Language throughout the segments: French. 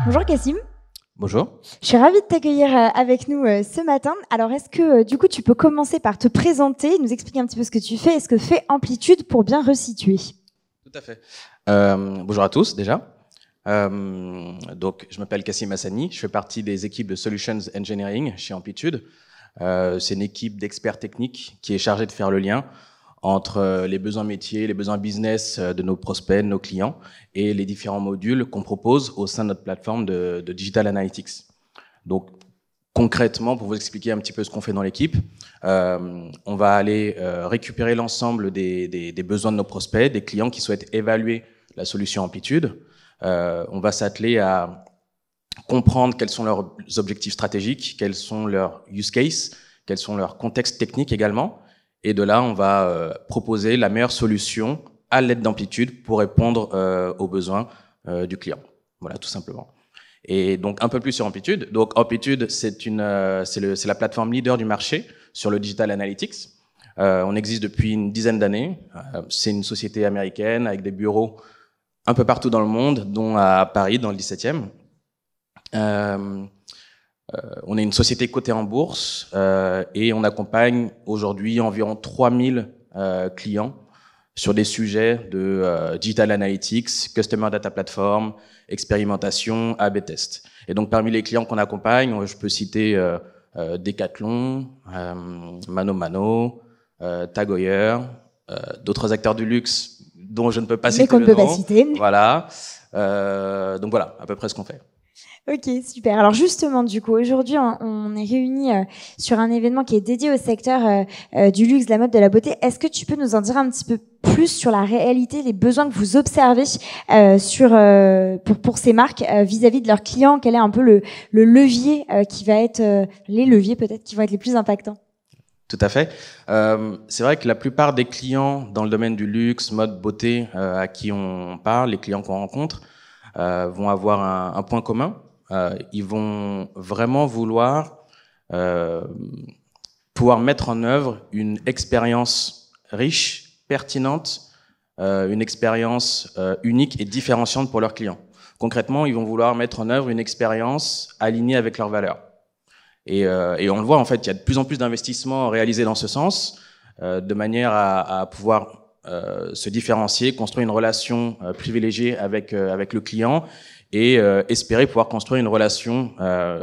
Bonjour Cassim. Bonjour. Je suis ravie de t'accueillir avec nous ce matin. Alors, est-ce que du coup, tu peux commencer par te présenter, nous expliquer un petit peu ce que tu fais et ce que fait Amplitude pour bien resituer? Tout à fait. Bonjour à tous déjà. Donc, je m'appelle Cassim Hassani, je fais partie des équipes de Solutions Engineering chez Amplitude. C'est une équipe d'experts techniques qui est chargée de faire le lien entre les besoins métiers, les besoins business de nos prospects, de nos clients, et les différents modules qu'on propose au sein de notre plateforme de Digital Analytics. Donc, concrètement, pour vous expliquer un petit peu ce qu'on fait dans l'équipe, on va aller récupérer l'ensemble des besoins de nos prospects, des clients qui souhaitent évaluer la solution Amplitude. On va s'atteler à comprendre quels sont leurs objectifs stratégiques, quels sont leurs use cases, quels sont leurs contextes techniques également. Et de là, on va proposer la meilleure solution à l'aide d'Amplitude pour répondre aux besoins du client. Voilà, tout simplement. Et donc, un peu plus sur Amplitude. Donc, Amplitude, c'est la plateforme leader du marché sur le Digital Analytics. On existe depuis une dizaine d'années. C'est une société américaine avec des bureaux un peu partout dans le monde, dont à Paris, dans le 17e. On est une société cotée en bourse et on accompagne aujourd'hui environ 3000 clients sur des sujets de Digital Analytics, Customer Data Platform, expérimentation, A/B test. Et donc parmi les clients qu'on accompagne, je peux citer Decathlon, Mano Mano, TAG Heuer, d'autres acteurs du luxe dont je ne peux pas citer le nom. Voilà. Donc voilà, à peu près ce qu'on fait. Ok, super. Alors justement, du coup, aujourd'hui, on est réunis sur un événement qui est dédié au secteur du luxe, de la mode, de la beauté. Est-ce que tu peux nous en dire un petit peu plus sur la réalité, les besoins que vous observez pour ces marques vis-à-vis de leurs clients? Quel est un peu le levier qui va être, les leviers peut-être qui vont être les plus impactants? Tout à fait. C'est vrai que la plupart des clients dans le domaine du luxe, mode, beauté, à qui on parle, les clients qu'on rencontre, vont avoir un point commun. Ils vont vraiment vouloir pouvoir mettre en œuvre une expérience riche, pertinente, une expérience unique et différenciante pour leurs clients. Concrètement, ils vont vouloir mettre en œuvre une expérience alignée avec leurs valeurs. Et on le voit, en fait, il y a de plus en plus d'investissements réalisés dans ce sens, de manière à pouvoir se différencier, construire une relation privilégiée avec le client et espérer pouvoir construire une relation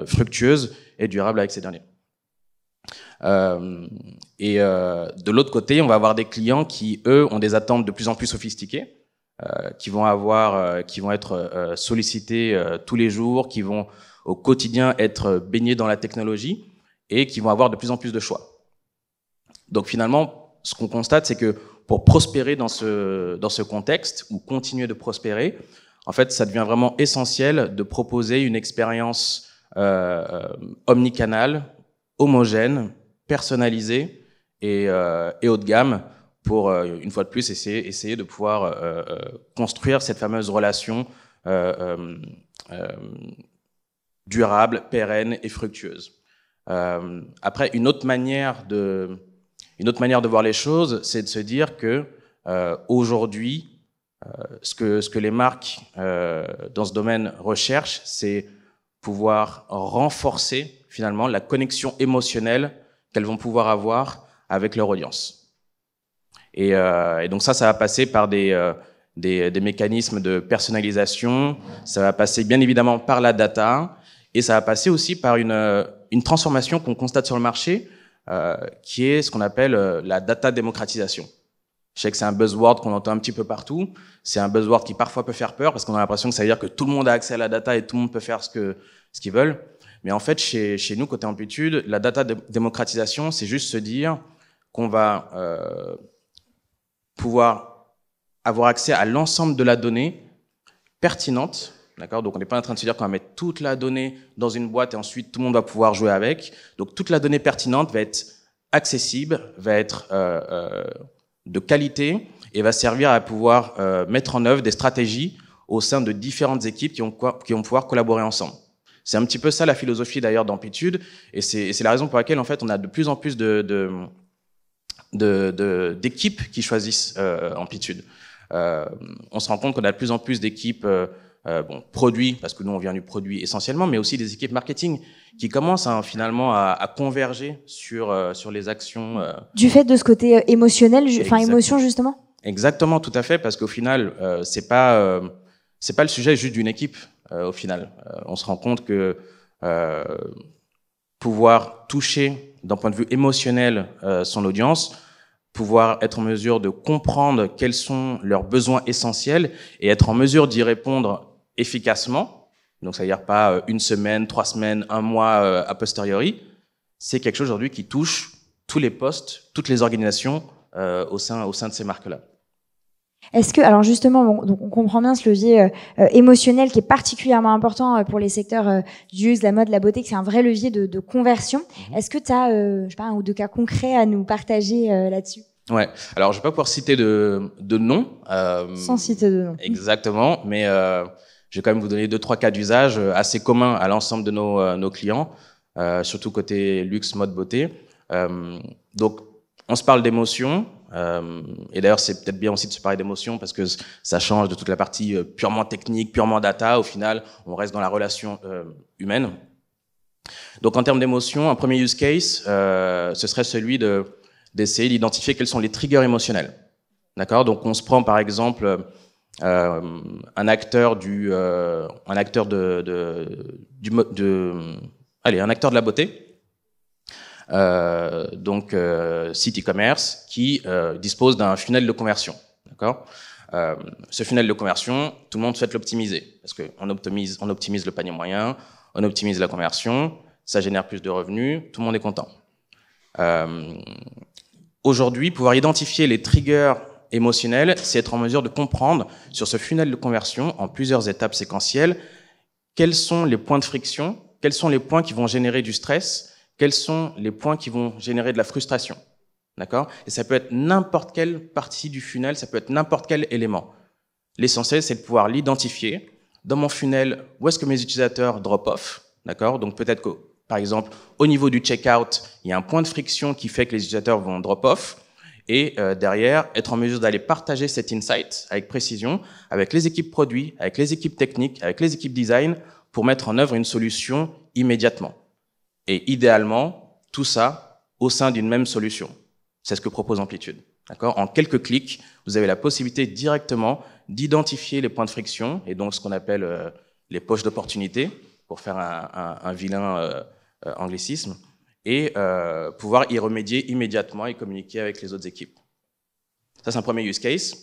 fructueuse et durable avec ces derniers. De l'autre côté, on va avoir des clients qui, eux, ont des attentes de plus en plus sophistiquées, qui vont être sollicités tous les jours, qui vont au quotidien être baignés dans la technologie et qui vont avoir de plus en plus de choix. Donc finalement, ce qu'on constate, c'est que pour prospérer dans ce contexte ou continuer de prospérer, en fait, ça devient vraiment essentiel de proposer une expérience omnicanale, homogène, personnalisée et haut de gamme pour, une fois de plus, essayer de pouvoir construire cette fameuse relation durable, pérenne et fructueuse. Après, une autre manière de voir les choses, c'est de se dire que aujourd'hui, ce que les marques dans ce domaine recherchent, c'est pouvoir renforcer finalement la connexion émotionnelle qu'elles vont pouvoir avoir avec leur audience. Et donc ça va passer par des mécanismes de personnalisation, ça va passer bien évidemment par la data, et ça va passer aussi par une transformation qu'on constate sur le marché, qui est ce qu'on appelle la data démocratisation. Je sais que c'est un buzzword qu'on entend un petit peu partout. C'est un buzzword qui parfois peut faire peur parce qu'on a l'impression que ça veut dire que tout le monde a accès à la data et tout le monde peut faire ce qu'ils veulent. Mais en fait, chez nous, côté Amplitude, la data démocratisation, c'est juste se dire qu'on va pouvoir avoir accès à l'ensemble de la donnée pertinente. D'accord ? Donc, on n'est pas en train de se dire qu'on va mettre toute la donnée dans une boîte et ensuite tout le monde va pouvoir jouer avec. Donc, toute la donnée pertinente va être accessible, va être de qualité et va servir à pouvoir mettre en œuvre des stratégies au sein de différentes équipes qui vont pouvoir collaborer ensemble. C'est un petit peu ça la philosophie d'ailleurs d'Amplitude et c'est la raison pour laquelle en fait on a de plus en plus d'équipes qui choisissent Amplitude. On se rend compte qu'on a de plus en plus d'équipes bon, produit, parce que nous on vient du produit essentiellement, mais aussi des équipes marketing qui commencent finalement à converger sur les actions. Du fait de ce côté émotionnel, enfin émotion justement. Exactement, tout à fait, parce qu'au final, c'est pas le sujet juste d'une équipe. Au final, on se rend compte que pouvoir toucher d'un point de vue émotionnel son audience, pouvoir être en mesure de comprendre quels sont leurs besoins essentiels et être en mesure d'y répondre efficacement, donc ça veut dire pas une semaine, 3 semaines, un mois a posteriori, c'est quelque chose aujourd'hui qui touche tous les postes, toutes les organisations au sein de ces marques-là. Est-ce que, alors justement, bon, donc on comprend bien ce levier émotionnel qui est particulièrement important pour les secteurs du luxe, la mode, la beauté, que c'est un vrai levier de conversion. Est-ce que tu as, je sais pas, un ou deux cas concrets à nous partager là-dessus? Ouais. Alors, je vais pas pouvoir citer de nom. Sans citer de nom. Exactement, mais je vais quand même vous donner 2-3 cas d'usage assez communs à l'ensemble de nos clients, surtout côté luxe, mode, beauté. Donc, on se parle d'émotion. Et d'ailleurs, c'est peut-être bien aussi de se parler d'émotion parce que ça change de toute la partie purement technique, purement data. Au final, on reste dans la relation humaine. Donc, en termes d'émotion, un premier use case, ce serait celui d'essayer d'identifier quels sont les triggers émotionnels. D'accord? Donc, on se prend par exemple un acteur un acteur de la beauté. Donc site e-commerce qui dispose d'un funnel de conversion, d'accord. Ce funnel de conversion, tout le monde souhaite l'optimiser parce qu'on optimise le panier moyen, on optimise la conversion, ça génère plus de revenus, tout le monde est content. Aujourd'hui, pouvoir identifier les triggers émotionnels, c'est être en mesure de comprendre sur ce funnel de conversion en plusieurs étapes séquentielles quels sont les points de friction, quels sont les points qui vont générer du stress, quels sont les points qui vont générer de la frustration, d'accord? Et ça peut être n'importe quelle partie du funnel, ça peut être n'importe quel élément. L'essentiel, c'est de pouvoir l'identifier. Dans mon funnel, où est-ce que mes utilisateurs drop off, d'accord? Donc peut-être que, par exemple, au niveau du checkout, il y a un point de friction qui fait que les utilisateurs vont drop off. Et derrière, être en mesure d'aller partager cet insight avec précision avec les équipes produits, avec les équipes techniques, avec les équipes design pour mettre en œuvre une solution immédiatement. Et idéalement, tout ça au sein d'une même solution. C'est ce que propose Amplitude. D'accord ? En quelques clics, vous avez la possibilité directement d'identifier les points de friction et donc ce qu'on appelle les poches d'opportunité, pour faire un vilain anglicisme, et pouvoir y remédier immédiatement et communiquer avec les autres équipes. Ça, c'est un premier use case.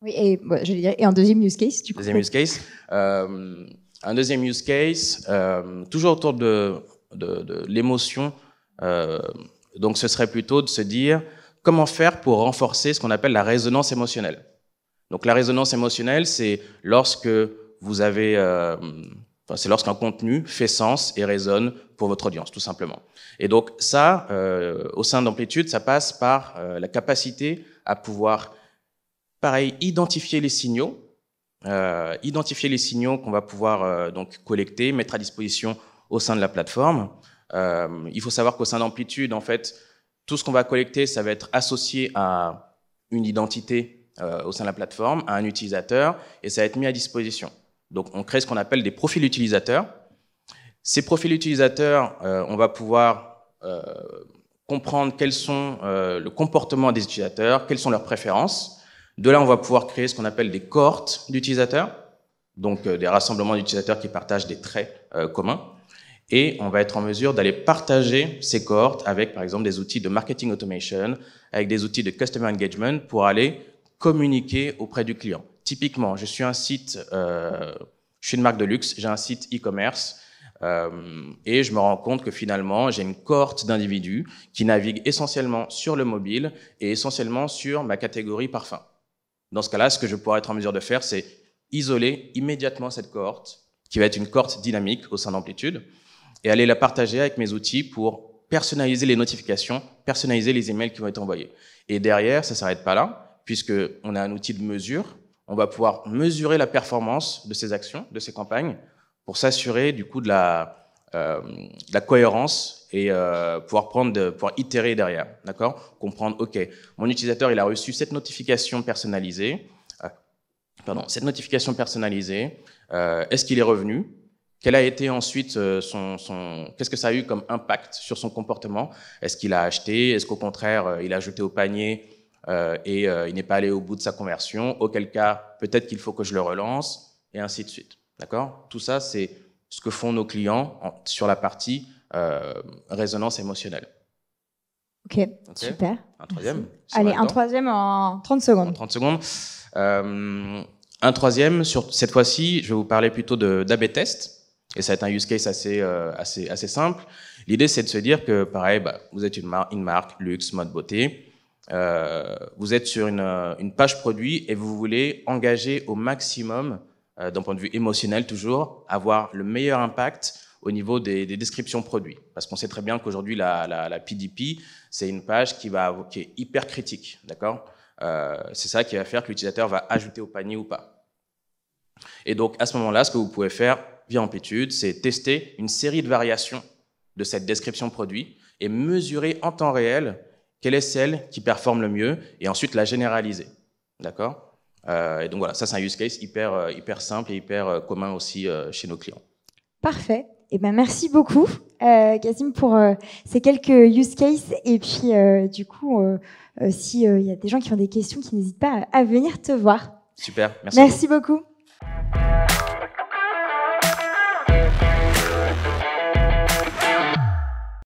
Oui, et j'allais dire, et un deuxième use case, du coup. Deuxième use case. Un deuxième use case, toujours autour de l'émotion. Donc, ce serait plutôt de se dire comment faire pour renforcer ce qu'on appelle la résonance émotionnelle. Donc, la résonance émotionnelle, c'est lorsque vous avez, c'est lorsqu'un contenu fait sens et résonne pour votre audience, tout simplement. Et donc, ça, au sein d'Amplitude, ça passe par la capacité à pouvoir, pareil, identifier les signaux qu'on va pouvoir donc collecter, mettre à disposition au sein de la plateforme. Il faut savoir qu'au sein d'Amplitude, en fait, tout ce qu'on va collecter, ça va être associé à une identité au sein de la plateforme, à un utilisateur, et ça va être mis à disposition. Donc, on crée ce qu'on appelle des profils utilisateurs. Ces profils utilisateurs, on va pouvoir comprendre quels sont le comportement des utilisateurs, quelles sont leurs préférences. De là, on va pouvoir créer ce qu'on appelle des cohortes d'utilisateurs, donc des rassemblements d'utilisateurs qui partagent des traits communs. Et on va être en mesure d'aller partager ces cohortes avec, par exemple, des outils de marketing automation, avec des outils de customer engagement pour aller communiquer auprès du client. Typiquement, je suis une marque de luxe, j'ai un site e-commerce et je me rends compte que finalement, j'ai une cohorte d'individus qui naviguent essentiellement sur le mobile et essentiellement sur ma catégorie parfum. Dans ce cas-là, ce que je pourrais être en mesure de faire, c'est isoler immédiatement cette cohorte, qui va être une cohorte dynamique au sein d'Amplitude, et aller la partager avec mes outils pour personnaliser les notifications, personnaliser les emails qui vont être envoyés. Et derrière, ça ne s'arrête pas là, puisqu'on a un outil de mesure. On va pouvoir mesurer la performance de ces actions, de ces campagnes, pour s'assurer du coup de la cohérence et pouvoir itérer derrière, d'accord ? Comprendre, ok, mon utilisateur il a reçu cette notification personnalisée. cette notification personnalisée, est-ce qu'il est revenu? Quel a été ensuite qu'est-ce que ça a eu comme impact sur son comportement? Est-ce qu'il a acheté? Est-ce qu'au contraire, il a ajouté au panier et il n'est pas allé au bout de sa conversion? Auquel cas, peut-être qu'il faut que je le relance, et ainsi de suite. D'accord? Tout ça, c'est ce que font nos clients sur la partie résonance émotionnelle. Ok, super. Un troisième. Allez, un troisième en 30 secondes. En 30 secondes. Un troisième, cette fois-ci, je vais vous parler plutôt d'A/B test. Et ça va être un use case assez simple. L'idée, c'est de se dire que, pareil, vous êtes une marque, luxe, mode, beauté. Vous êtes sur une page produit et vous voulez engager au maximum, d'un point de vue émotionnel toujours, avoir le meilleur impact au niveau des descriptions produits. Parce qu'on sait très bien qu'aujourd'hui, la PDP, c'est une page qui est hyper critique. D'accord ? C'est ça qui va faire que l'utilisateur va ajouter au panier ou pas. Et donc, à ce moment-là, ce que vous pouvez faire via Amplitude, c'est tester une série de variations de cette description produit et mesurer en temps réel quelle est celle qui performe le mieux et ensuite la généraliser. D'accord ? Et donc voilà, ça c'est un use case hyper simple et hyper commun aussi chez nos clients. Parfait. Eh ben, merci beaucoup, Cassim, pour ces quelques use cases. Et puis, du coup, s'il y a des gens qui ont des questions, qui n'hésitent pas à venir te voir. Super, merci beaucoup.